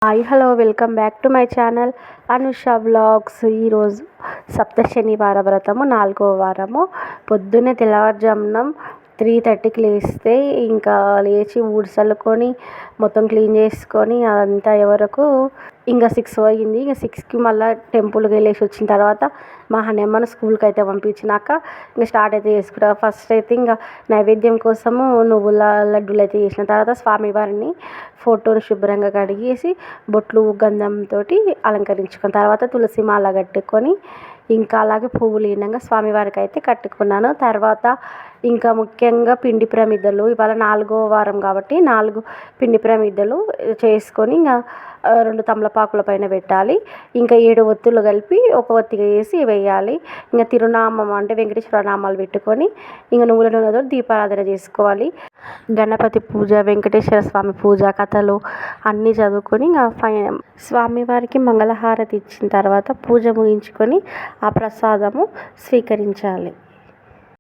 Hi hello welcome back to my channel Anusha vlogs. ఈరోజు సప్త శనివార వ్రతము 4వ వారము. పొద్దున్నే తెల్లవారుజామున 3:30కి లేస్తే ఇంకా లేచి ఊడ్చల్లుకొని మొత్తం క్లీన్ చేసుకొని అదంతా వరకు ఇంకా 6 అయ్యింది. ఇంకా 6కి మళ్ళీ టెంపుల్కి వెళ్ళేసి వచ్చిన తర్వాత మా హనమ్మను స్కూల్కి అయితే పంపించినాక ఇంకా స్టార్ట్ అయితే చేసుకుంటా. ఫస్ట్ అయితే ఇంకా నైవేద్యం కోసము నువ్వుల లడ్డూలు అయితే చేసిన తర్వాత స్వామివారిని ఫోటోని శుభ్రంగా కడిగేసి బొట్లు గంధంతో అలంకరించుకున్న తర్వాత తులసి మాల కట్టుకొని ఇంకా అలాగే పువ్వులు ఈనంగా స్వామివారికి అయితే కట్టుకున్నాను. తర్వాత ఇంకా ముఖ్యంగా పిండి ప్రమిదలు, ఇవాళ 4వ వారం కాబట్టి 4 పిండి ప్రమిదలు చేసుకొని ఇంకా 2 తమలపాకుల పైన పెట్టాలి. ఇంకా 7 ఒత్తులు కలిపి ఒక ఒత్తిగా వేసి వేయాలి. ఇంకా తిరునామం అంటే వెంకటేశ్వర నామాలు పెట్టుకొని ఇంకా నువ్వుల నూనెతో దీపారాధన చేసుకోవాలి. గణపతి పూజ, వెంకటేశ్వర స్వామి పూజ కథలు అన్నీ చదువుకొని ఇంకా స్వామివారికి మంగళహారతి ఇచ్చిన తర్వాత పూజ ముగించుకొని ఆ ప్రసాదము స్వీకరించాలి.